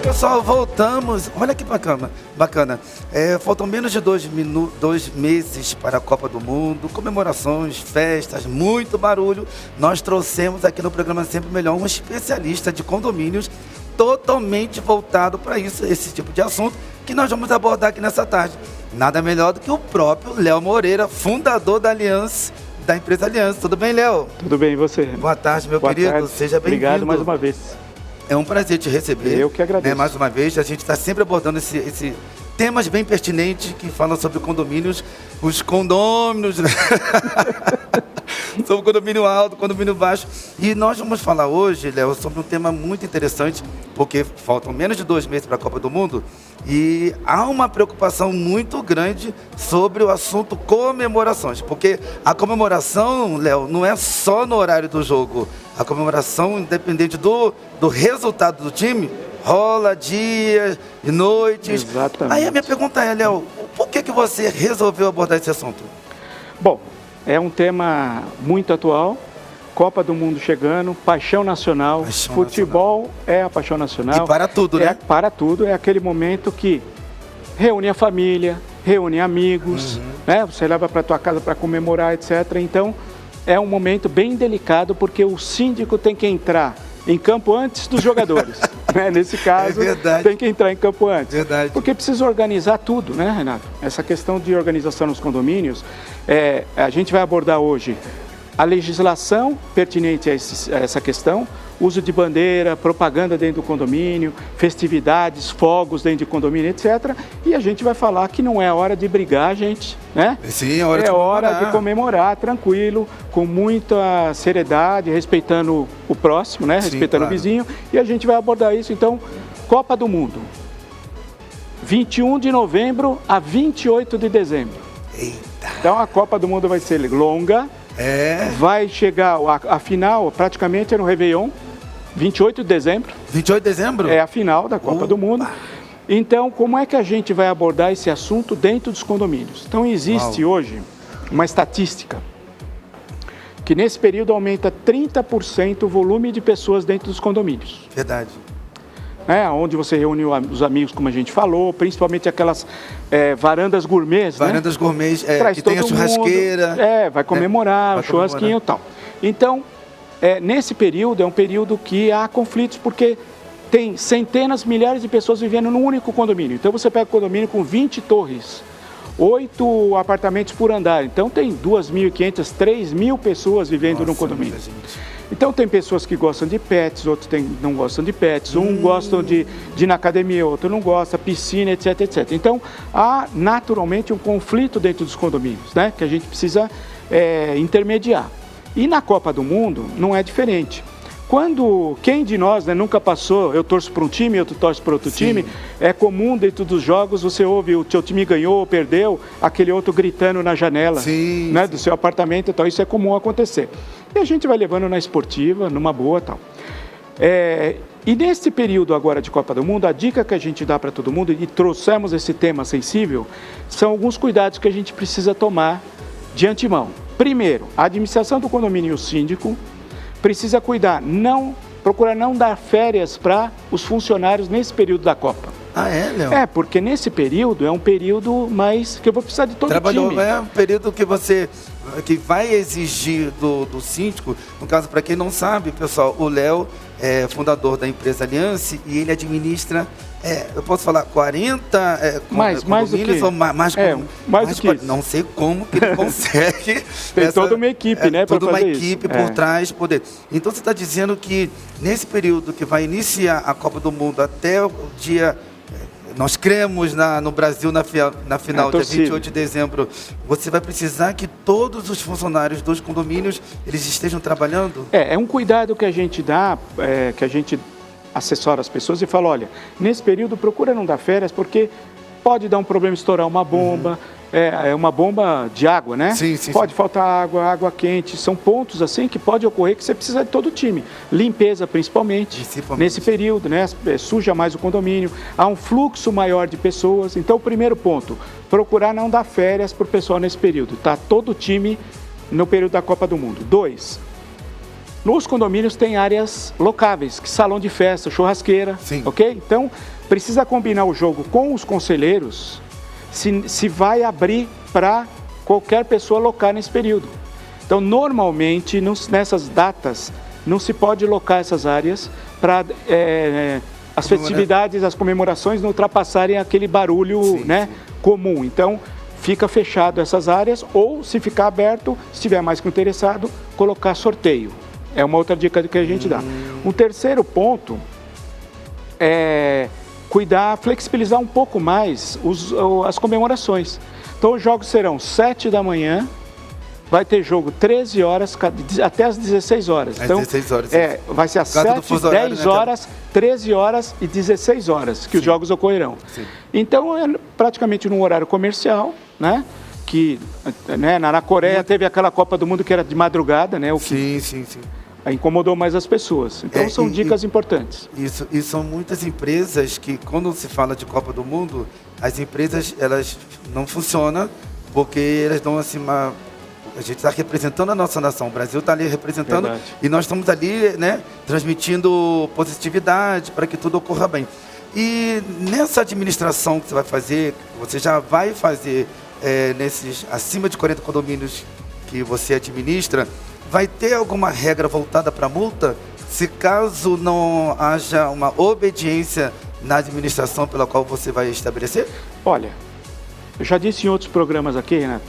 pessoal, voltamos. Olha que bacana. Faltam menos de 2 meses para a Copa do Mundo, comemorações, festas, muito barulho. Nós trouxemos aqui no programa Sempre Melhor um especialista de condomínios totalmente voltado para isso, esse tipo de assunto que nós vamos abordar aqui nessa tarde. Nada melhor do que o próprio Léo Moreira, fundador da Aliança, da empresa Aliança. Tudo bem, Léo? Tudo bem, e você? Boa tarde, meu querido. Tarde. Seja bem-vindo. Obrigado mais uma vez. É um prazer te receber. Eu que agradeço. Mais uma vez, a gente está sempre abordando esse temas bem pertinentes que falam sobre condomínios, os condôminos, né? Sobre condomínio alto, condomínio baixo. E nós vamos falar hoje, Léo, sobre um tema muito interessante, porque faltam menos de 2 meses para a Copa do Mundo e há uma preocupação muito grande sobre o assunto comemorações, porque a comemoração, Léo, não é só no horário do jogo. A comemoração, independente do resultado do time, rola dias e noites. Exatamente. Aí a minha pergunta é, Léo, por que você resolveu abordar esse assunto? Bom, é um tema muito atual. Copa do Mundo chegando, paixão nacional. Futebol é a paixão nacional. E para tudo, né? Para tudo, é aquele momento que reúne a família, reúne amigos, né? Você leva para tua casa para comemorar, etc. Então, é um momento bem delicado, porque o síndico tem que entrar em campo antes dos jogadores. Né? Nesse caso, tem que entrar em campo antes. Verdade. Porque precisa organizar tudo, né, Renato? Essa questão de organização nos condomínios, a gente vai abordar hoje a legislação pertinente a essa questão, uso de bandeira, propaganda dentro do condomínio, festividades, fogos dentro do condomínio, etc. E a gente vai falar que não é hora de brigar, gente, né? Sim, é hora de comemorar, tranquilo, com muita seriedade, respeitando o próximo, né? Sim, respeitando o vizinho. E a gente vai abordar isso, então, Copa do Mundo. 21 de novembro a 28 de dezembro. Eita! Então, a Copa do Mundo vai ser longa. Vai chegar, a final praticamente é no Réveillon, 28 de dezembro. 28 de dezembro? É a final da Copa do Mundo. Então, como é que a gente vai abordar esse assunto dentro dos condomínios? Então, existe hoje uma estatística que nesse período aumenta 30% o volume de pessoas dentro dos condomínios. Verdade. Onde você reúne os amigos, como a gente falou, principalmente aquelas varandas gourmets, Varandas gourmets, que tem a churrasqueira. Vai comemorar, o churrasquinho e tal. Então, nesse período, é um período que há conflitos, porque tem centenas, milhares de pessoas vivendo num único condomínio. Então, você pega um condomínio com 20 torres, 8 apartamentos por andar. Então, tem 2.500, 3.000 pessoas vivendo num condomínio. Então, tem pessoas que gostam de pets, outros não gostam de pets, gostam de ir na academia, outro não gosta, piscina, etc, etc. Então, há naturalmente um conflito dentro dos condomínios, né? Que a gente precisa intermediar. E na Copa do Mundo não é diferente. Quem de nós, né, nunca passou, eu torço para um time, outro torce para outro time, é comum dentro dos jogos, você ouve o seu time ganhou ou perdeu, aquele outro gritando na janela, né, do seu apartamento e tal, isso é comum acontecer. E a gente vai levando na esportiva, numa boa e tal. E nesse período agora de Copa do Mundo, a dica que a gente dá para todo mundo, e trouxemos esse tema sensível, são alguns cuidados que a gente precisa tomar de antemão. Primeiro, a administração do condomínio e o síndico precisa procurar não dar férias para os funcionários nesse período da Copa. Léo? Porque nesse período é um período mais que eu vou precisar de todo o time. É um período que vai exigir do síndico. No caso, para quem não sabe, pessoal, o Léo é fundador da empresa Aliança e ele administra, eu posso falar, 40 mais do que ou mais do que não sei como que ele consegue. Tem toda uma equipe, né? Toda uma equipe por trás. Então você está dizendo que nesse período que vai iniciar a Copa do Mundo até o dia. Nós cremos no Brasil na final, dia 28 de dezembro. Você vai precisar que todos os funcionários dos condomínios eles estejam trabalhando? É um cuidado que a gente dá, que a gente assessora as pessoas e fala, olha, nesse período procura não dar férias, porque pode dar um problema estourar uma bomba, uma bomba de água, né? Sim, pode faltar água quente, são pontos assim que pode ocorrer que você precisa de todo o time. Limpeza principalmente. Nesse período, né? Suja mais o condomínio, há um fluxo maior de pessoas. Então, o primeiro ponto, procurar não dar férias para o pessoal nesse período, tá? Todo o time no período da Copa do Mundo. 2, Nos condomínios tem áreas locáveis, que salão de festa, churrasqueira, Sim. ok? Então, precisa combinar o jogo com os conselheiros se vai abrir para qualquer pessoa locar nesse período. Então, normalmente, nessas datas, não se pode locar essas áreas para as festividades, as comemorações não ultrapassarem aquele barulho, sim, né, sim. comum. Então, fica fechado essas áreas ou, se ficar aberto, se tiver mais que interessado, colocar sorteio. É uma outra dica que a gente dá. Um terceiro ponto é flexibilizar um pouco mais as comemorações. Então, os jogos serão 7 da manhã, vai ter jogo 13 horas, até às 16 horas. Então, 16 horas. vai ser às 7, 10 horas, 13 horas e 16 horas que os jogos ocorrerão. Sim. Então, é praticamente num horário comercial, né? Que na Coreia teve aquela Copa do Mundo que era de madrugada, né? Sim. Incomodou mais as pessoas. Então, são dicas importantes. Isso, e são muitas empresas que, quando se fala de Copa do Mundo, as empresas, elas não funcionam, porque elas dão assim a gente está representando a nossa nação, o Brasil está ali representando. Verdade. E nós estamos ali, né, transmitindo positividade para que tudo ocorra bem. E nessa administração que você vai fazer, você já vai fazer nesses acima de 40 condomínios que você administra, vai ter alguma regra voltada para multa? Se caso não haja uma obediência na administração pela qual você vai estabelecer? Olha, eu já disse em outros programas aqui, Renato,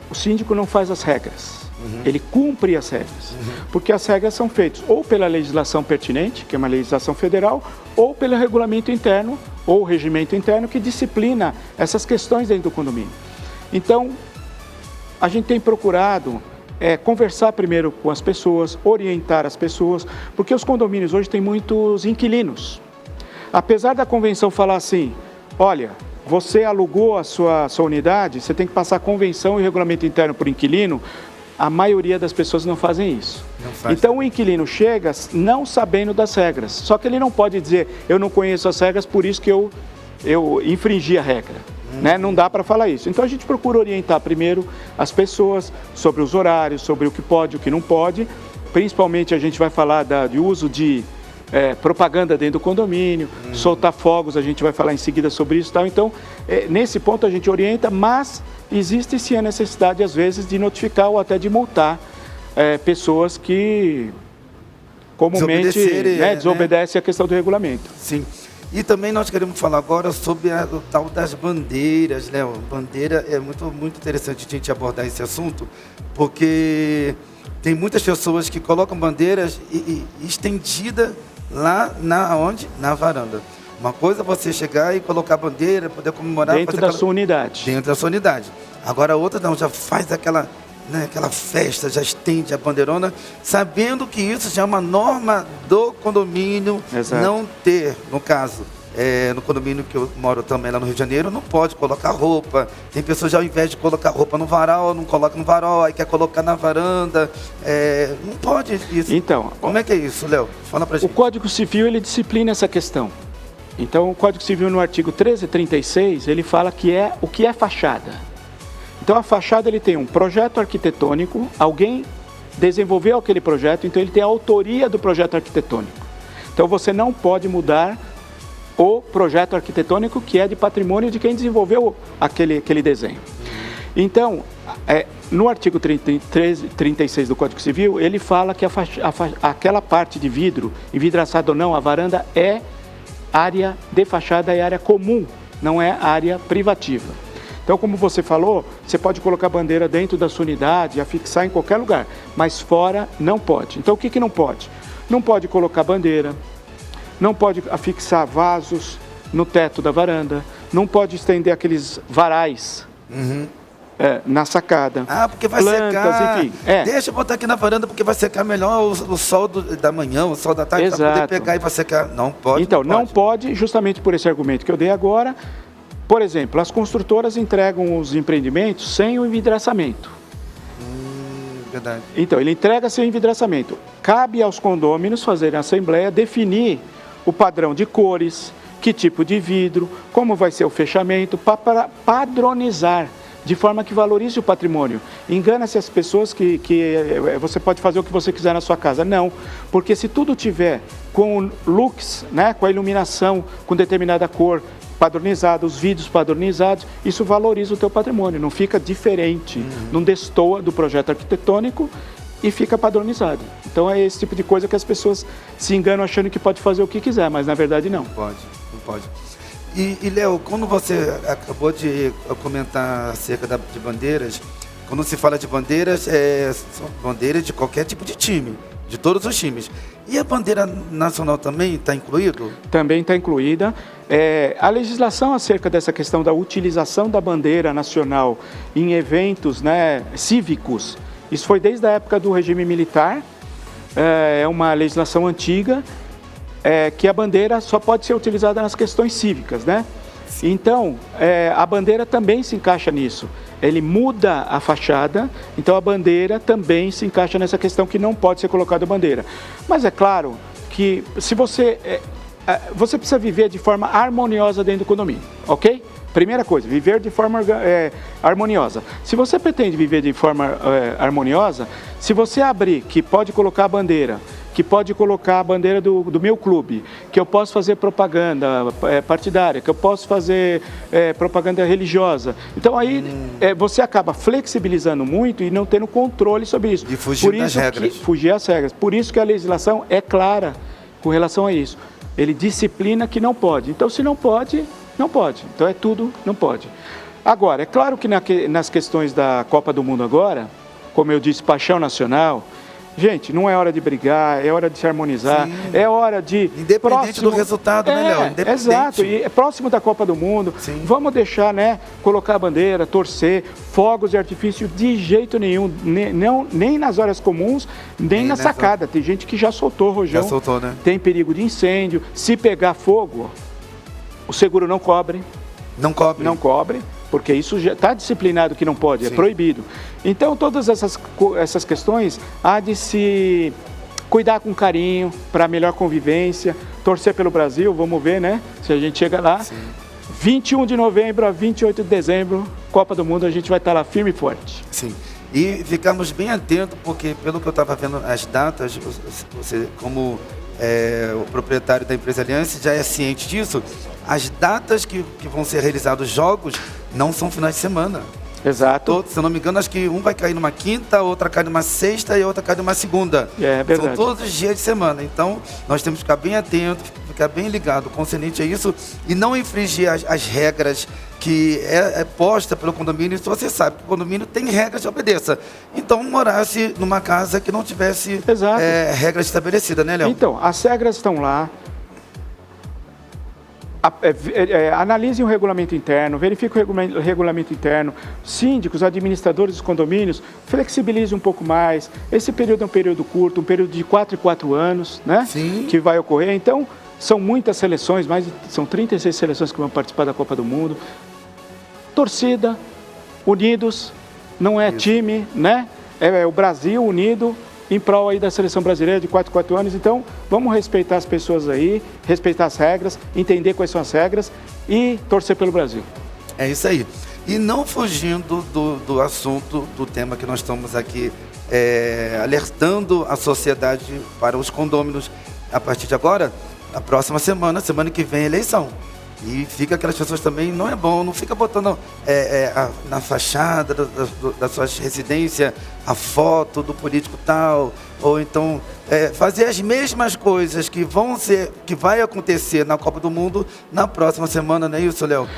o síndico não faz as regras, ele cumpre as regras, porque as regras são feitas ou pela legislação pertinente, que é uma legislação federal, ou pelo regulamento interno ou regimento interno que disciplina essas questões dentro do condomínio. Então, a gente tem procurado conversar primeiro com as pessoas, orientar as pessoas, porque os condomínios hoje têm muitos inquilinos. Apesar da convenção falar assim, olha, você alugou a sua unidade, você tem que passar convenção e regulamento interno por inquilino, a maioria das pessoas não fazem isso. Então o inquilino chega não sabendo das regras, só que ele não pode dizer, eu não conheço as regras, por isso que eu infringi a regra. Né? Não dá para falar isso. Então a gente procura orientar primeiro as pessoas sobre os horários, sobre o que pode e o que não pode. Principalmente a gente vai falar de uso de propaganda dentro do condomínio, soltar fogos, a gente vai falar em seguida sobre isso. Tal. Então, nesse ponto a gente orienta, mas existe sim a necessidade, às vezes, de notificar ou até de multar pessoas que comumente desobedecem a questão do regulamento. Sim. E também nós queremos falar agora sobre o tal das bandeiras, né? Bandeira é muito interessante a gente abordar esse assunto, porque tem muitas pessoas que colocam bandeiras estendida lá na varanda. Uma coisa é você chegar e colocar a bandeira, poder comemorar... Dentro da sua unidade. Dentro da sua unidade. Agora a outra não, já faz aquela festa, já estende a bandeirona, sabendo que isso já é uma norma do condomínio. Exato. Não ter, no caso, no condomínio que eu moro também lá no Rio de Janeiro, não pode colocar roupa. Tem pessoas já, ao invés de colocar roupa no varal, não coloca no varal, aí quer colocar na varanda. Não pode isso. Então, como é que é isso, Léo? Fala pra gente. O Código Civil, ele disciplina essa questão. Então, o Código Civil, no artigo 1336, ele fala o que é fachada. Então, a fachada, ele tem um projeto arquitetônico, alguém desenvolveu aquele projeto, então ele tem a autoria do projeto arquitetônico. Então, você não pode mudar o projeto arquitetônico que é de patrimônio de quem desenvolveu aquele desenho. Então, no artigo 36 do Código Civil, ele fala que aquela parte de vidro, envidraçado ou não, a varanda é área de fachada, é área comum, não é área privativa. Então, como você falou, você pode colocar bandeira dentro da sua unidade, afixar em qualquer lugar, mas fora não pode. Então, o que não pode? Não pode colocar bandeira, não pode afixar vasos no teto da varanda, não pode estender aqueles varais na sacada. Porque vai secar. Enfim, deixa eu botar aqui na varanda, porque vai secar melhor o sol da manhã, o sol da tarde, para poder pegar e vai secar. Não pode. Então, não pode, justamente por esse argumento que eu dei agora. Por exemplo, as construtoras entregam os empreendimentos sem o envidraçamento. Verdade. Então, ele entrega sem envidraçamento. Cabe aos condôminos fazerem a assembleia, definir o padrão de cores, que tipo de vidro, como vai ser o fechamento, para padronizar, de forma que valorize o patrimônio. Engana-se as pessoas que você pode fazer o que você quiser na sua casa. Não, porque se tudo tiver com lux, né, com a iluminação, com determinada cor, padronizada, os vídeos padronizados, isso valoriza o teu patrimônio, não fica diferente, não destoa do projeto arquitetônico e fica padronizado. Então é esse tipo de coisa que as pessoas se enganam achando que pode fazer o que quiser, mas na verdade não. Não pode. E Léo, quando você acabou de comentar acerca de bandeiras, quando se fala de bandeiras, são bandeiras de qualquer tipo de time, de todos os times. E a bandeira nacional também está incluída? Também está incluída. A legislação acerca dessa questão da utilização da bandeira nacional em eventos, né, cívicos, isso foi desde a época do regime militar, é uma legislação antiga, que a bandeira só pode ser utilizada nas questões cívicas, né? Então, a bandeira também se encaixa nisso. Ele muda a fachada, então a bandeira também se encaixa nessa questão que não pode ser colocada a bandeira. Mas é claro que se você precisa viver de forma harmoniosa dentro do condomínio, ok? Primeira coisa, viver de forma harmoniosa. Se você pretende viver de forma harmoniosa, se você abrir que pode colocar a bandeira, que pode colocar a bandeira do meu clube, que eu posso fazer propaganda partidária, que eu posso fazer propaganda religiosa. Então aí você acaba flexibilizando muito e não tendo controle sobre isso. E fugir das regras. Fugir às regras. Por isso que a legislação é clara com relação a isso. Ele disciplina que não pode. Então se não pode, não pode. Então é tudo não pode. Agora, é claro que nas questões da Copa do Mundo agora, como eu disse, paixão nacional, gente, não é hora de brigar, é hora de se harmonizar, sim, é hora de... Independente do resultado, né, Léo? Independente. Exato, e é próximo da Copa do Mundo, sim, vamos deixar, né, colocar a bandeira, torcer, fogos de artifício de jeito nenhum, nem nas horas comuns, nem na sacada. Tem gente que já soltou, rojão. Já soltou, né? Tem perigo de incêndio, se pegar fogo, o seguro não cobre. Não cobre? Não cobre, porque isso já está disciplinado que não pode, sim, é proibido. Então, todas essas questões há de se cuidar com carinho para melhor convivência, torcer pelo Brasil, vamos ver, né, se a gente chega lá. Sim. 21 de novembro a 28 de dezembro, Copa do Mundo, a gente vai estar lá firme e forte. Sim, e ficamos bem atentos, porque pelo que eu estava vendo as datas, você como o proprietário da empresa Aliança já é ciente disso, as datas que vão ser realizados os jogos não são finais de semana. Exato. Se eu não me engano, acho que um vai cair numa quinta, outra cai numa sexta e outra cai numa segunda. É verdade. São todos os dias de semana. Então, nós temos que ficar bem atentos, ficar bem ligado, concernente a isso e não infringir as regras que é posta pelo condomínio. Se você sabe que o condomínio tem regras, obedeça. Então, morasse numa casa que não tivesse regras estabelecidas, né, Léo? Então, as regras estão lá. Analisem o regulamento interno, verifiquem o regulamento interno, síndicos, administradores dos condomínios, flexibilizem um pouco mais. Esse período é um período curto, um período de 4 em 4 anos, né? Sim. Que vai ocorrer. Então, são muitas seleções, são 36 seleções que vão participar da Copa do Mundo. Torcida, unidos, não é time, né? É o Brasil unido em prol aí da seleção brasileira de 4 em 4 anos. Então, vamos respeitar as pessoas aí, respeitar as regras, entender quais são as regras e torcer pelo Brasil. É isso aí. E não fugindo do assunto, do tema que nós estamos aqui alertando a sociedade para os condôminos. A partir de agora, a próxima semana que vem, é eleição. E fica aquelas pessoas também, não é bom, não fica botando na fachada da sua residência a foto do político tal, ou então fazer as mesmas coisas que vai acontecer na Copa do Mundo na próxima semana, não é isso, Léo?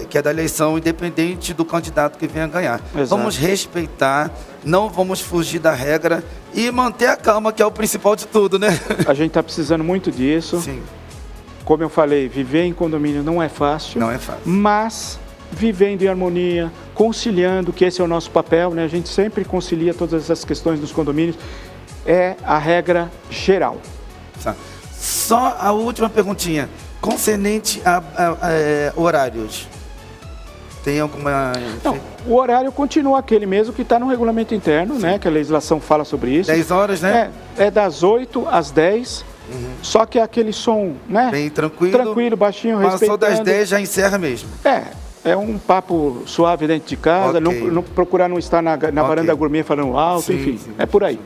Que é da eleição, independente do candidato que venha ganhar. Exato. Vamos respeitar, não vamos fugir da regra e manter a calma, que é o principal de tudo, né? A gente está precisando muito disso. Sim. Como eu falei, viver em condomínio não é fácil. Não é fácil. Mas vivendo em harmonia, conciliando, que esse é o nosso papel, né? A gente sempre concilia todas essas questões dos condomínios. É a regra geral. Só a última perguntinha. Concernente a horários. Tem alguma... Não, o horário continua aquele mesmo que está no regulamento interno, né? Que a legislação fala sobre isso. 10 horas, né? É das 8 às 10. Só que é aquele som, né? Bem tranquilo. Tranquilo, baixinho, respeitando. Passou das 10, já encerra mesmo. É um papo suave dentro de casa, não procurar não estar na varanda gourmet falando alto, enfim, é por aí.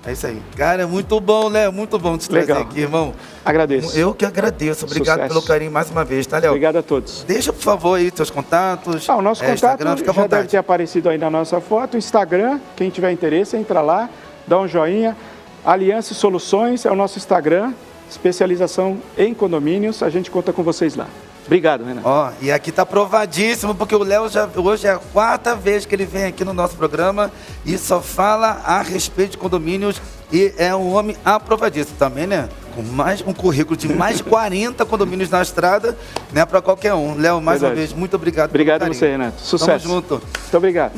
É isso aí. Cara, muito bom, Léo, muito bom te trazer aqui, irmão. Agradeço. Eu que agradeço. Obrigado pelo carinho mais uma vez, tá, Léo? Obrigado a todos. Deixa, por favor, aí seus contatos. O nosso contato já deve ter aparecido aí na nossa foto. Instagram, quem tiver interesse, entra lá, dá um joinha. Aliança e Soluções é o nosso Instagram, especialização em condomínios. A gente conta com vocês lá. Obrigado, Renato. Ó, e aqui tá provadíssimo, porque o Léo hoje é a 4ª vez que ele vem aqui no nosso programa e só fala a respeito de condomínios e é um homem aprovadíssimo também, né? Com mais um currículo de mais de 40 condomínios na estrada, né? Para qualquer um. Léo, mais uma vez, muito obrigado. Obrigado a você, Renato. Sucesso. Tamo junto. Muito obrigado.